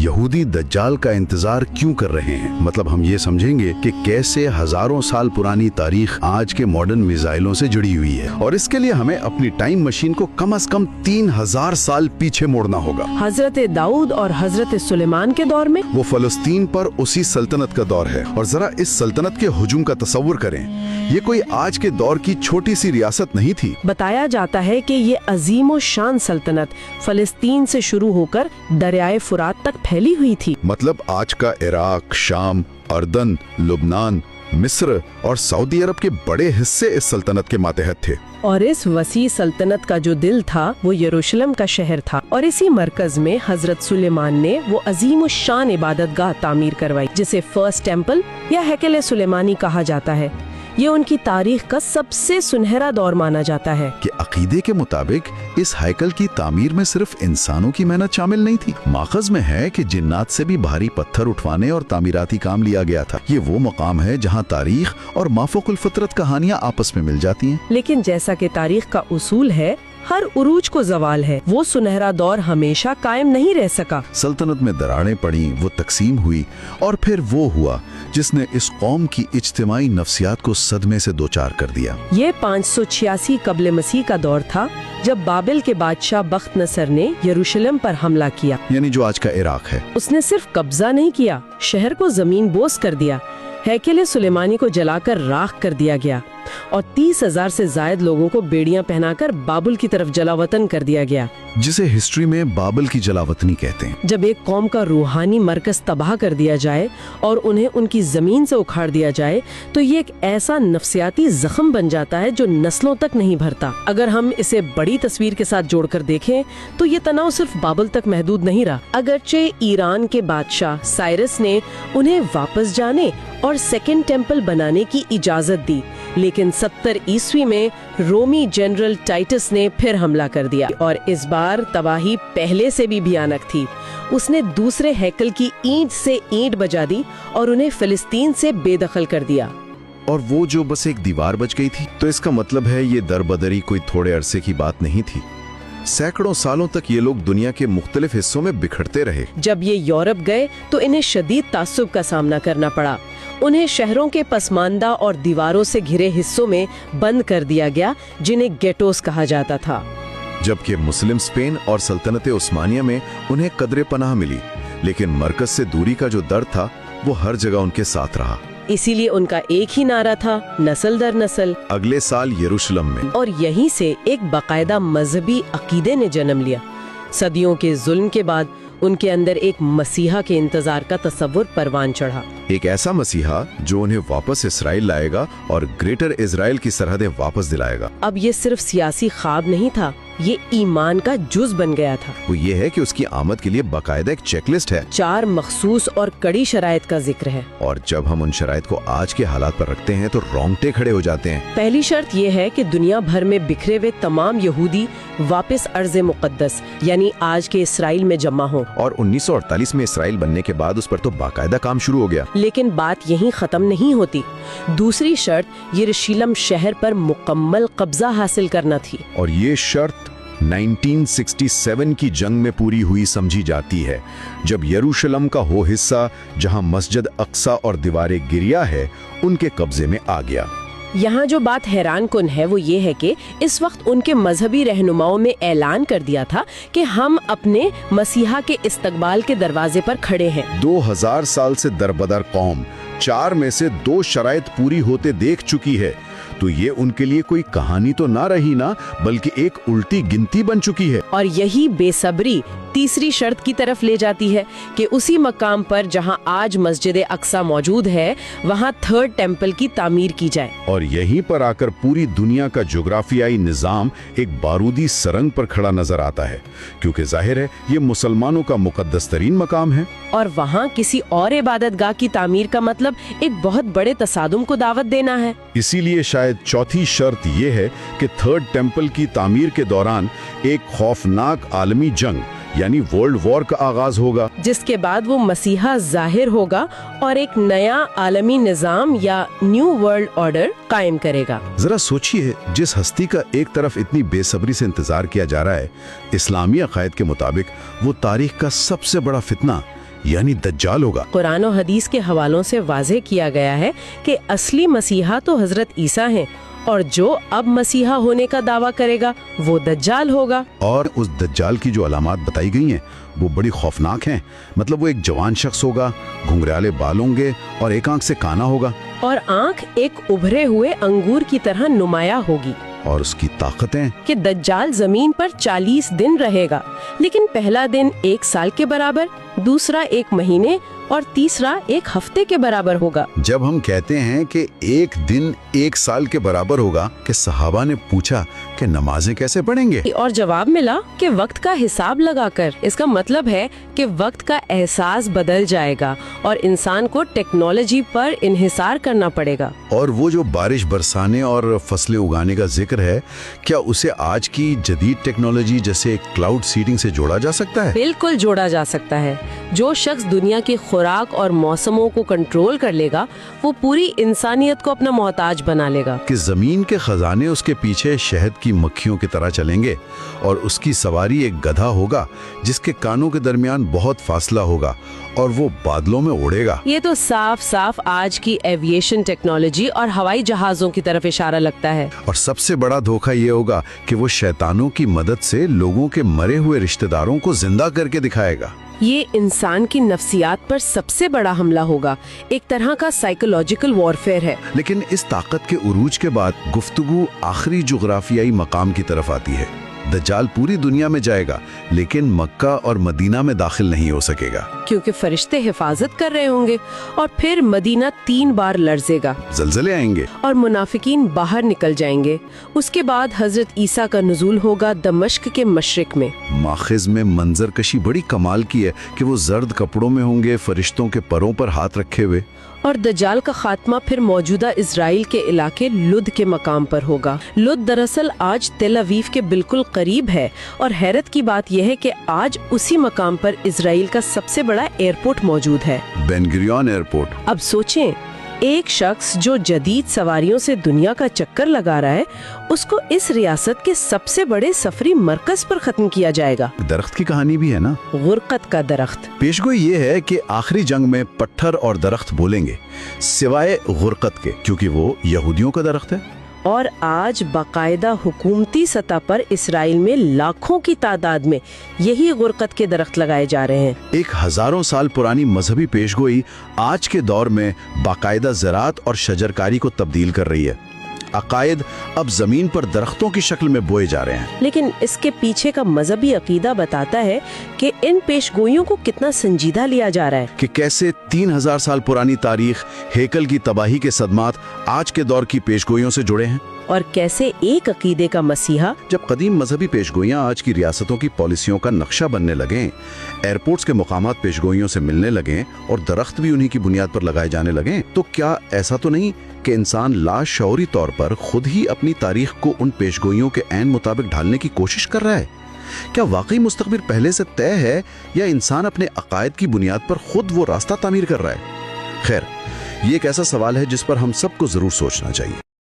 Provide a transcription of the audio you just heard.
यहूदी दज्जाल का इंतजार क्यों कर रहे हैं। मतलब हम ये समझेंगे कि कैसे हजारों साल पुरानी तारीख आज के मॉडर्न मिसाइलों से जुड़ी हुई है, और इसके लिए हमें अपनी टाइम मशीन को कम से कम 3000 साल पीछे मोड़ना होगा। हजरत दाऊद और हजरत सुलेमान के दौर में वो फलस्तीन पर उसी सल्तनत का दौर है, और जरा इस सल्तनत के हुजूम का तस्वुर करें। ये कोई आज के दौर की छोटी सी रियासत नहीं थी। बताया जाता है कि ये अजीम शान सल्तनत फलस्तीन से शुरू होकर दरियाए फुरात तक फैली हुई थी। मतलब आज का इराक, शाम, अर्दन, लुबनान, मिस्र और सऊदी अरब के बड़े हिस्से इस सल्तनत के मातहत थे। और इस वसी सल्तनत का जो दिल था वो यरूशलेम का शहर था, और इसी मरकज में हजरत सुलेमान ने वो अजीम शान इबादतगाह तामीर करवाई, जिसे फर्स्ट टेम्पल या हैकल सुलेमानी कहा जाता है। ये उनकी तारीख का सबसे सुनहरा दौर माना जाता है। कि अकीदे के मुताबिक इस हैकल की तामीर में सिर्फ इंसानों की मेहनत शामिल नहीं थी। माखज़ में है कि जिन्नात से भी भारी पत्थर उठवाने और तामीराती काम लिया गया था। ये वो मकाम है जहाँ तारीख और माफूकुल फितरत कहानियाँ आपस में मिल जाती हैं। लेकिन जैसा कि तारीख का उसूल है, हर उरूज को जवाल है। वो सुनहरा दौर हमेशा कायम नहीं रह सका। सल्तनत में दरारें पड़ी, वो तकसीम हुई, और फिर वो हुआ जिसने इस कौम की इज्तिमाई नफ्सियात को सदमे से दो चार कर दिया। ये 586 कब्ल मसीह का दौर था, जब बाबिल के बादशाह बख्त नसर ने यरूशलेम पर हमला किया। यानी जो आज का इराक है। उसने सिर्फ कब्जा नहीं किया, शहर को जमीन बोस कर दिया। हैकल सुलेमानी को जलाकर राख कर दिया गया, और 30,000 से जायद लोगों को बेड़ियां पहनाकर बाबुल की तरफ जलावतन कर दिया गया, जिसे हिस्ट्री में बाबल की जलावतनी कहते हैं। जब एक कौम का रूहानी मरकज तबाह कर दिया जाए और उन्हें उनकी जमीन से उखाड़ दिया जाए, तो ये एक ऐसा नफ्सियाती जख्म बन जाता है जो नस्लों तक नहीं भरता। अगर हम इसे बड़ी तस्वीर के साथ जोड़कर देखें तो ये तनाव सिर्फ बाबल तक महदूद नहीं रहा। अगरचे ईरान के बादशाह साइरस ने उन्हें वापस जाने और सेकेंड टेम्पल बनाने की इजाजत दी, लेकिन 70 ईस्वी में रोमी जनरल टाइटस ने फिर हमला कर दिया, और इस बार तबाही पहले से भी भयानक थी। उसने दूसरे हैकल की ईंट से ईंट बजा दी और उन्हें फिलिस्तीन से बेदखल कर दिया। और वो जो बस एक दीवार बच गई थी। तो इसका मतलब है ये दरबदरी कोई थोड़े अरसे की बात नहीं थी। सैकड़ों सालों तक ये लोग दुनिया के मुख्तलिफ हिस्सों में बिखरते रहे। जब ये यूरोप गए तो इन्हें शदीद तासुब का सामना करना पड़ा। उन्हें शहरों के पसमानदा और दीवारों से घिरे हिस्सों में बंद कर दिया गया, जिन्हें गेटोस कहा जाता था। जबकि मुस्लिम स्पेन और सल्तनत उस्मानिया में उन्हें कदरे पनाह मिली, लेकिन मरकज से दूरी का जो दर्द था वो हर जगह उनके साथ रहा। इसीलिए उनका एक ही नारा था, नस्ल दर नस्ल। अगले साल यरूशलेम में, और यहीं से एक बाकायदा मजहबी अकीदे ने जन्म लिया। सदियों के जुल्म के बाद उनके अंदर एक मसीहा के इंतजार का तस्वुर परवान चढ़ा। एक ऐसा मसीहा जो उन्हें वापस इसराइल लाएगा और ग्रेटर इजराइल की सरहदें वापस दिलाएगा। अब ये सिर्फ सियासी ख्वाब नहीं था, ये ईमान का जुज बन गया था। वो ये है कि उसकी आमद के लिए बाकायदा एक चेकलिस्ट है। 4 मखसूस और कड़ी शराइत का जिक्र है। और जब हम उन शराइत को आज के हालात पर रखते हैं तो रोंगटे खड़े हो जाते हैं। पहली शर्त ये है कि दुनिया भर में बिखरे हुए तमाम यहूदी वापस अर्ज़ मुक़द्दस यानी आज के इसराइल में जमा हो। और 1948 में इसराइल बनने के बाद उस पर तो बाकायदा काम शुरू हो गया। लेकिन बात यहीं खत्म नहीं होती। दूसरी शर्त यरूशलेम शहर पर मुकम्मल कब्जा हासिल करना थी। और ये शर्त 1967 की जंग में पूरी हुई समझी जाती है, जब यरूशलेम का वो हिस्सा जहां मस्जिद अक्सा और दीवारे गिरिया है उनके कब्जे में आ गया। यहाँ जो बात हैरान कुन है वो ये है कि इस वक्त उनके मजहबी रहनुमाओं में ऐलान कर दिया था कि हम अपने मसीहा के इस्तकबाल के दरवाजे पर खड़े हैं। 2000 साल से दरबदर कौम 4 में से 2 शराइत पूरी होते देख चुकी है, तो ये उनके लिए कोई कहानी तो ना रही ना, बल्कि एक उल्टी गिनती बन चुकी है। और यही बेसब्री तीसरी शर्त की तरफ ले जाती है कि उसी मकाम पर जहां आज मस्जिद अक्सा मौजूद है वहां 3rd टेम्पल की तामीर की जाए। और यहीं पर आकर पूरी दुनिया का जोग्राफियाई निजाम एक बारूदी सरंग पर खड़ा नजर आता है, क्योंकि जाहिर है ये मुसलमानों का मुकद्दस तरीन मकाम है। और वहाँ किसी और इबादतगाह की तामीर का मतलब एक बहुत बड़े तसादुम को दावत देना है। इसीलिए शायद चौथी शर्त ये है कि 3rd टेम्पल की तामीर के दौरान एक खौफनाक आलमी जंग यानी वर्ल्ड वॉर का आगाज होगा, जिसके बाद वो मसीहा जाहिर होगा और एक नया आलमी निजाम या न्यू वर्ल्ड ऑर्डर कायम करेगा। जरा सोचिए, जिस हस्ती का एक तरफ इतनी बेसब्री से इंतजार किया जा रहा है, इस्लामी अकायद के मुताबिक वो तारीख का सबसे बड़ा फितना यानी दज्जाल होगा। कुरान और हदीस के हवालों से वाज़ेह किया गया है कि असली मसीहा तो हजरत ईसा हैं और जो अब मसीहा होने का दावा करेगा वो दज्जाल होगा। और उस दज्जाल की जो अलामात बताई गई हैं वो बड़ी खौफनाक हैं। मतलब वो एक जवान शख्स होगा, घुंघराले बाल होंगे और एक आंख से काना होगा, और आंख एक उभरे हुए अंगूर की तरह नुमाया होगी। और उसकी ताकतें कि दज्जाल जमीन पर 40 दिन रहेगा, लेकिन पहला दिन 1 साल के बराबर, दूसरा 1 महीने और तीसरा 1 हफ्ते के बराबर होगा। जब हम कहते हैं कि एक दिन 1 साल के बराबर होगा, कि सहाबा ने पूछा कि नमाजें कैसे पढ़ेंगे, और जवाब मिला कि वक्त का हिसाब लगाकर। इसका मतलब है कि वक्त का एहसास बदल जाएगा और इंसान को टेक्नोलॉजी पर इन्हिसार करना पड़ेगा। और वो जो बारिश बरसाने और फसलें उगाने का जिक्र है, क्या उसे आज की जदीद टेक्नोलॉजी जैसे क्लाउड सीडिंग से जोड़ा जा सकता है? बिल्कुल जोड़ा जा सकता है। जो शख्स दुनिया की खुराक और मौसमों को कंट्रोल कर लेगा, वो पूरी इंसानियत को अपना मोहताज बना लेगा। कि जमीन के खजाने उसके पीछे शहद की मक्खियों की तरह चलेंगे और उसकी सवारी एक गधा होगा जिसके कानों के दरमियान बहुत फासला होगा और वो बादलों में उड़ेगा। ये तो साफ साफ आज की एविएशन टेक्नोलॉजी और हवाई जहाजों की तरफ इशारा लगता है। और सबसे बड़ा धोखा ये होगा कि वो शैतानों की मदद से लोगों के मरे हुए रिश्तेदारों को जिंदा करके दिखाएगा। ये इंसान की नफ्सियात पर सबसे बड़ा हमला होगा, एक तरह का साइकोलॉजिकल वॉरफेयर है। लेकिन इस ताकत के उरूज के बाद गुफ्तगू आखिरी जुग्राफियाई मकाम की तरफ आती है। दज्जाल पूरी दुनिया में जाएगा, लेकिन मक्का और मदीना में दाखिल नहीं हो सकेगा, क्योंकि फरिश्ते हिफाजत कर रहे होंगे। और फिर मदीना 3 बार लर्जेगा, जलजले आएंगे और मुनाफिकीन बाहर निकल जाएंगे। उसके बाद हजरत ईसा का नुज़ूल होगा दमिश्क के मशरिक में। माखिज में मंजर कशी बड़ी कमाल की है कि वो जर्द कपड़ों में होंगे, फरिश्तों के परों पर हाथ रखे हुए। और दज्जाल का खात्मा फिर मौजूदा इजराइल के इलाके लुद के मकाम पर होगा। लुद दरअसल आज तेल अवीव के बिल्कुल करीब है, और हैरत की बात यह है कि आज उसी मकाम पर इजराइल का सबसे बड़ा एयरपोर्ट मौजूद है, बेन गुरियन एयरपोर्ट। अब सोचें, एक शख्स जो जदीद सवारियों से दुनिया का चक्कर लगा रहा है, उसको इस रियासत के सबसे बड़े सफरी मरकज पर खत्म किया जाएगा। दरख्त की कहानी भी है ना, गुरकत का दरख्त। पेशगोई ये है कि आखिरी जंग में पत्थर और दरख्त बोलेंगे, सिवाय गुरकत के, क्योंकि वो यहूदियों का दरख्त है। और आज बाकायदा हुकूमती सतह पर इसराइल में लाखों की तादाद में यही गुरकत के दरख्त लगाए जा रहे हैं। एक हजारों साल पुरानी मजहबी पेशगोई आज के दौर में बाकायदा ज़राअत और शजरकारी को तब्दील कर रही है। अकायद अब जमीन पर दरख्तों की शक्ल में बोए जा रहे हैं। लेकिन इसके पीछे का मजहबी अकीदा बताता है कि इन पेशगोइयों को कितना संजीदा लिया जा रहा है। कि कैसे 3000 साल पुरानी तारीख, हेकल की तबाही के सदमात आज के दौर की पेशगोइयों से जुड़े हैं। और कैसे एक अकीदे का मसीहा, जब कदीम मजहबी पेशगोइयाँ आज की रियासतों की पॉलिसियों का नक्शा बनने लगे, एयरपोर्ट्स के मुकामात पेशगोइयों से मिलने लगे और दरख्त भी उन्हीं की बुनियाद पर लगाए जाने लगे, तो क्या ऐसा तो नहीं कि इंसान लाशऊरी तौर पर खुद ही अपनी तारीख को उन पेशगोइयों के ऐन मुताबिक ढालने की कोशिश कर रहा है? क्या वाकई मुस्तकबिल पहले से तय है, या इंसान अपने अकायद की बुनियाद पर खुद वो रास्ता तामीर कर रहा है? खैर, ये एक ऐसा सवाल है जिस पर हम सबको जरूर सोचना चाहिए।